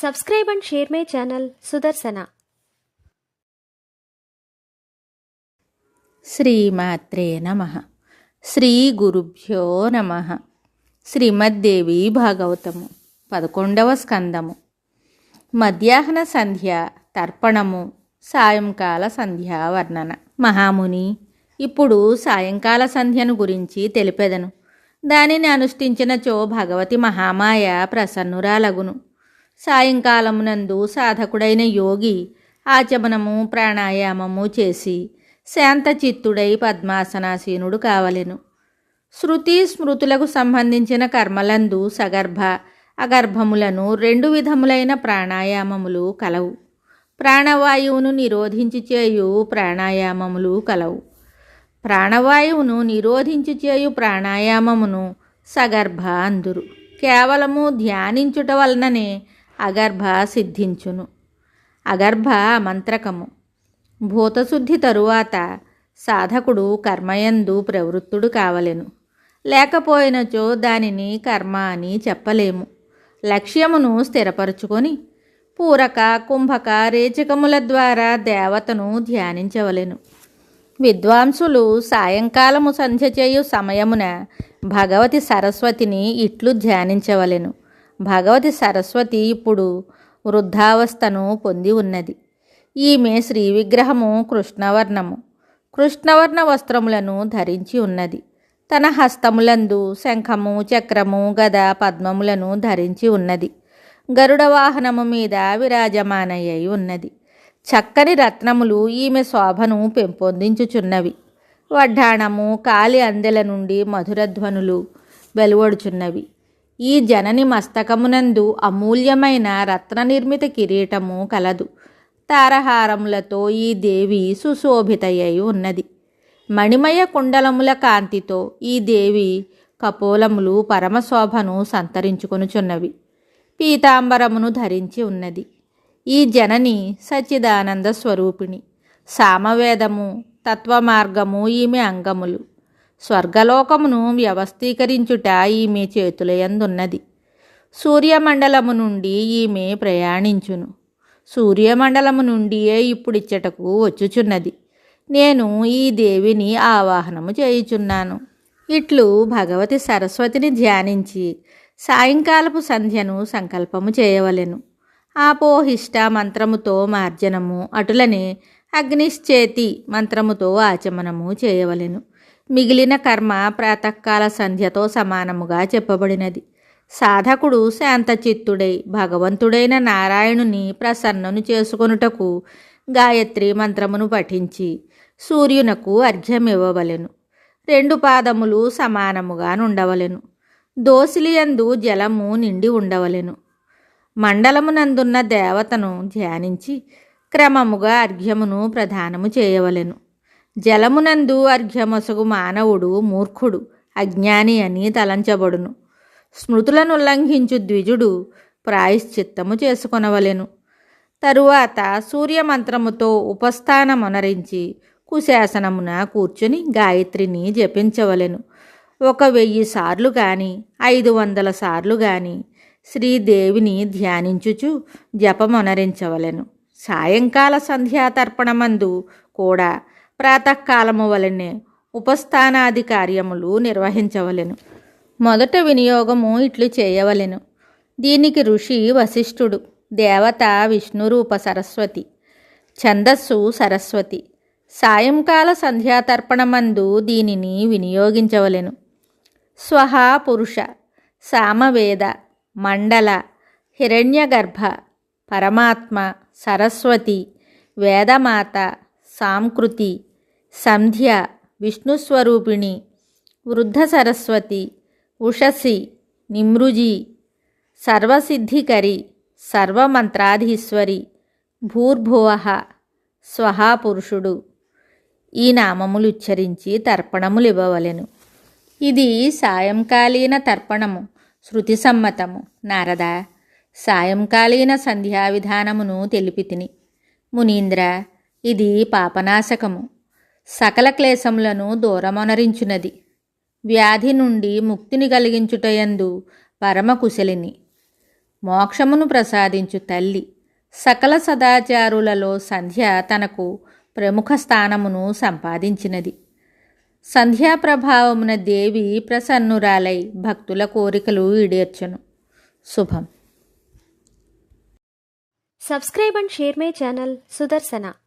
Subscribe and share my channel Sudarsana. శ్రీమాత్రే నమః. శ్రీ గురుభ్యో నమః. శ్రీమద్దేవి భాగవతము 11వ స్కందము. మధ్యాహ్న సంధ్య తర్పణము, సాయంకాల సంధ్యా వర్ణన. మహాముని, ఇప్పుడు సాయంకాల సంధ్యను గురించి తెలిపెదను. దానిని అనుష్ఠించినచో భగవతి మహామాయ ప్రసన్నురాలగును. సాయంకాలమునందు సాధకుడైన యోగి ఆచమనము ప్రాణాయామము చేసి శాంతచిత్తుడై పద్మాసనాసీనుడు కావలెను. శృతి స్మృతులకు సంబంధించిన కర్మలందు సగర్భ అగర్భములను 2 విధములైన ప్రాణాయామములు కలవు. ప్రాణవాయువును నిరోధించి చేయు ప్రాణాయామములు కలవు. ప్రాణవాయువును నిరోధించి చేయు ప్రాణాయామమును సగర్భ అందురు. కేవలము ధ్యానించుట వలననే అగర్భ సిద్ధించును. అగర్భ మంత్రకము. భూతశుద్ధి తరువాత సాధకుడు కర్మయందు ప్రవృత్తుడు కావలెను. లేకపోయినచో దానిని కర్మ అని చెప్పలేము. లక్ష్యమును స్థిరపరచుకొని పూరక కుంభక రేచకముల ద్వారా దేవతను ధ్యానించవలెను. విద్వాంసులు సాయంకాలము సంధ్య చేయు సమయమున భగవతి సరస్వతిని ఇట్లు ధ్యానించవలెను. భగవతి సరస్వతి ఇప్పుడు వృద్ధావస్థను పొంది ఉన్నది. ఈమె శ్రీ విగ్రహము కృష్ణవర్ణము. కృష్ణవర్ణ వస్త్రములను ధరించి ఉన్నది. తన హస్తములందు శంఖము చక్రము గద పద్మములను ధరించి ఉన్నది. గరుడ వాహనము మీద విరాజమానయ్యి ఉన్నది. చక్కని రత్నములు ఈమె శోభను పెంపొందించుచున్నవి. వడ్డాణము కాలి అందెల నుండి మధురధ్వనులు వెలువడుచున్నవి. ఈ జనని మస్తకమునందు అమూల్యమైన రత్న నిర్మిత కిరీటము కలదు. తారహారములతో ఈ దేవి సుశోభితయ్యి ఉన్నది. మణిమయ కుండలముల కాంతితో ఈ దేవి కపోలములు పరమశోభను సంతరించుకొనుచున్నవి. పీతాంబరమును ధరించి ఉన్నది. ఈ జనని సచ్చిదానంద స్వరూపిణి. సామవేదము తత్వమార్గము ఈమె అంగములు. స్వర్గలోకమును వ్యవస్థీకరించుట ఈమె చేతులయందున్నది. సూర్యమండలము నుండి ఈమె ప్రయాణించును. సూర్యమండలము నుండియే ఇప్పుడిచ్చటకు వచ్చుచున్నది. నేను ఈ దేవిని ఆవాహనము చేయుచున్నాను. ఇట్లు భగవతి సరస్వతిని ధ్యానించి సాయంకాలపు సంధ్యను సంకల్పము చేయవలెను. ఆపోహిష్ట మంత్రముతో మార్జనము, అటులనే అగ్నిశ్చేతి మంత్రముతో ఆచమనము చేయవలెను. మిగిలిన కర్మ ప్రాతకాల సంధ్యతో సమానముగా చెప్పబడినది. సాధకుడు శాంతచిత్తుడై భగవంతుడైన నారాయణుని ప్రసన్నను చేసుకొనుటకు గాయత్రి మంత్రమును పఠించి సూర్యునకు అర్ఘ్యమివ్వవలెను. 2 పాదములు సమానముగా నుండవలెను. దోసిలియందు జలము నిండి ఉండవలెను. మండలమునందున్న దేవతను ధ్యానించి క్రమముగా అర్ఘ్యమును ప్రదానము చేయవలెను. జలమునందు అర్ఘ్యమొసగు మానవుడు మూర్ఖుడు, అజ్ఞాని అని తలంచబడును. స్మృతులను ఉల్లంఘించు ద్విజుడు ప్రాయశ్చిత్తము చేసుకొనవలెను. తరువాత సూర్యమంత్రముతో ఉపస్థానమునరించి కుశాసనమున కూర్చుని గాయత్రిని జపించవలెను. 1000 సార్లు గాని 500 సార్లు గాని శ్రీదేవిని ధ్యానించుచు జపమొనరించవలెను. సాయంకాల సంధ్యాతర్పణమందు కూడా ప్రాతకాలము వలనే ఉపస్థానాది కార్యములు నిర్వహించవలెను. మొదట వినియోగము ఇట్లు చేయవలెను. దీనికి ఋషి వశిష్ఠుడు, దేవత విష్ణురూప సరస్వతి, ఛందస్సు సరస్వతి. సాయంకాల సంధ్యాతర్పణమందు దీనిని వినియోగించవలెను. స్వహ పురుష, సామవేద, మండల, హిరణ్యగర్భ, పరమాత్మ, సరస్వతి, వేదమాత, సాంకృతి, సంధ్య, విష్ణుస్వరూపిణి, వృద్ధ సరస్వతి, ఉషసి, నిమృజి, సర్వసిద్ధికరి, సర్వమంత్రాధీశ్వరి, భూర్భువః, స్వహా పురుషుడు. ఈ నామములు ఉచ్చరించి తర్పణములు ఇవ్వవలెను. ఇది సాయంకాలీన తర్పణము, శృతి సమ్మతము. నారద, సాయంకాలీన సంధ్యా విధానమును తెలిపితిని. మునీంద్ర, ఇది పాపనాశకము, సకల క్లేశములను దూరమొనరించున్నది. వ్యాధి నుండి ముక్తిని కలిగించుటయందు పరమకుశలిని. మోక్షమును ప్రసాదించు తల్లి. సకల సదాచారులలో సంధ్య తనకు ప్రముఖ స్థానమును సంపాదించినది. సంధ్యాప్రభావమున దేవి ప్రసన్నురాలై భక్తుల కోరికలు ఈడేర్చును. శుభం. Subscribe and share my channel Sudarsana.